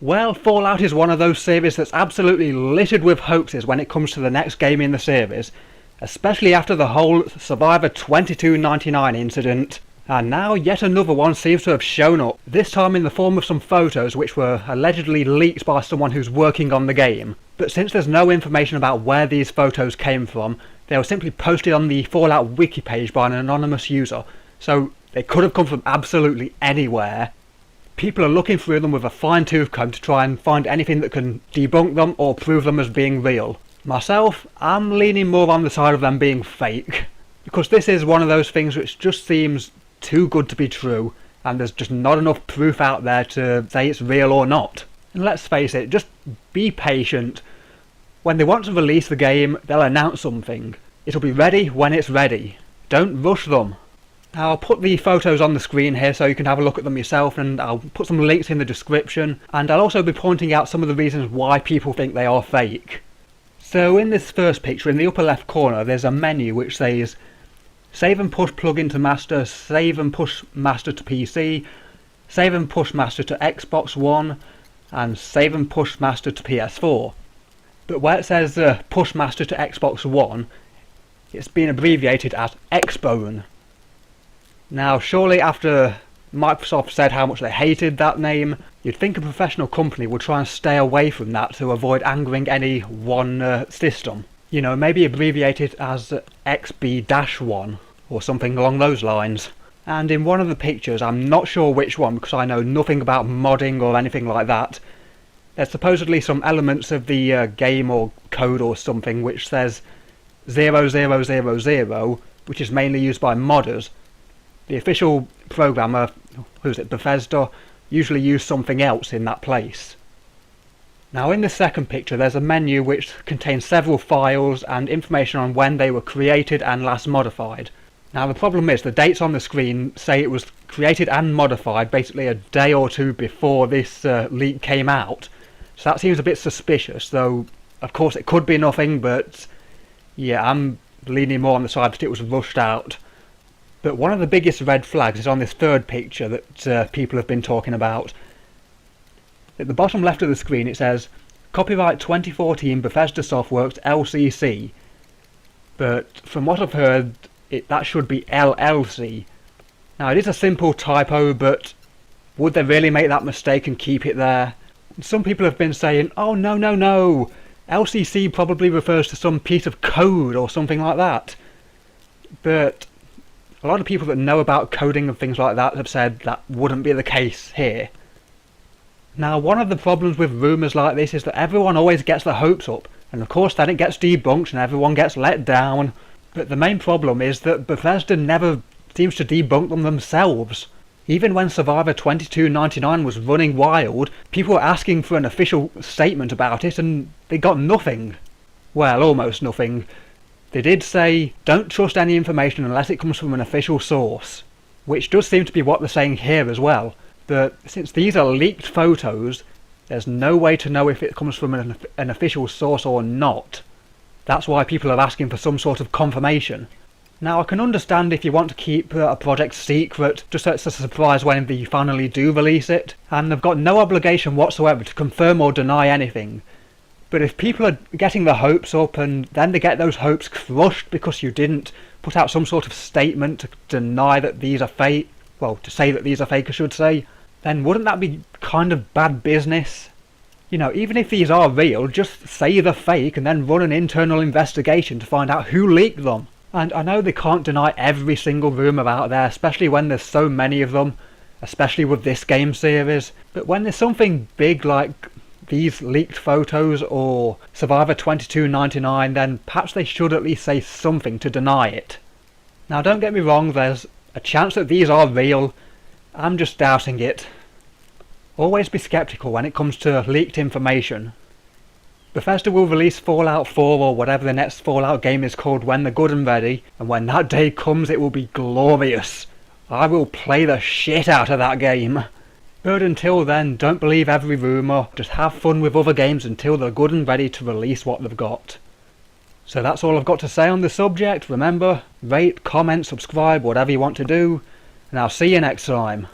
Well, Fallout is one of those series that's absolutely littered with hoaxes when it comes to the next game in the series, especially after the whole Survivor 2299 incident. And now yet another one seems to have shown up, this time in the form of some photos which were allegedly leaked by someone who's working on the game. But since there's no information about where these photos came from, they were simply posted on the Fallout wiki page by an anonymous user, so they could have come from absolutely anywhere. People are looking through them with a fine-tooth comb to try and find anything that can debunk them or prove them as being real. Myself, I'm leaning more on the side of them being fake, because this is one of those things which just seems too good to be true, and there's just not enough proof out there to say it's real or not. And let's face it, just be patient. When they want to release the game, they'll announce something. It'll be ready when it's ready. Don't rush them. Now, I'll put the photos on the screen here so you can have a look at them yourself, and I'll put some links in the description, and I'll also be pointing out some of the reasons why people think they are fake. So in this first picture, in the upper left corner, there's a menu which says Save and push plugin to master, save and push master to PC, save and push master to Xbox One, and save and push master to PS4. But where it says push master to Xbox One, it's been abbreviated as Xbone. Now surely after Microsoft said how much they hated that name, you'd think a professional company would try and stay away from that to avoid angering any one system. You know, maybe abbreviate it as XB-1 or something along those lines. And in one of the pictures, I'm not sure which one because I know nothing about modding or anything like that, there's supposedly some elements of the game or code or something which says 0000, which is mainly used by modders. The official programmer, who's it, Bethesda, usually use something else in that place. Now in the second picture there's a menu which contains several files and information on when they were created and last modified. Now the problem is the dates on the screen say it was created and modified basically a day or two before this leak came out. So that seems a bit suspicious, though of course it could be nothing, but yeah, I'm leaning more on the side that it was rushed out. But one of the biggest red flags is on this third picture that people have been talking about. At the bottom left of the screen it says Copyright 2014 Bethesda Softworks LCC, but from what I've heard that should be LLC. Now it is a simple typo, but would they really make that mistake and keep it there? Some people have been saying, oh no, LCC probably refers to some piece of code or something like that. But a lot of people that know about coding and things like that have said that wouldn't be the case here. Now one of the problems with rumours like this is that everyone always gets their hopes up, and of course then it gets debunked and everyone gets let down. But the main problem is that Bethesda never seems to debunk them themselves. Even when Survivor 2299 was running wild, people were asking for an official statement about it and they got nothing. Well, almost nothing. They did say, don't trust any information unless it comes from an official source. Which does seem to be what they're saying here as well. That since these are leaked photos, there's no way to know if it comes from an official source or not. That's why people are asking for some sort of confirmation. Now I can understand if you want to keep a project secret, just so it's a surprise when they finally do release it, and they've got no obligation whatsoever to confirm or deny anything. But if people are getting their hopes up and then they get those hopes crushed because you didn't put out some sort of statement to deny that these are fake, well, to say that these are fake I should say, then wouldn't that be kind of bad business? You know, even if these are real, just say they're fake and then run an internal investigation to find out who leaked them. And I know they can't deny every single rumour out there, especially when there's so many of them, especially with this game series, but when there's something big like these leaked photos or Survivor 2299, then perhaps they should at least say something to deny it. Now don't get me wrong, there's a chance that these are real, I'm just doubting it. Always be skeptical when it comes to leaked information. Bethesda will release Fallout 4 or whatever the next Fallout game is called when they're good and ready, and when that day comes it will be glorious. I will play the shit out of that game. But until then, don't believe every rumour, just have fun with other games until they're good and ready to release what they've got. So that's all I've got to say on the subject. Remember, rate, comment, subscribe, whatever you want to do, and I'll see you next time.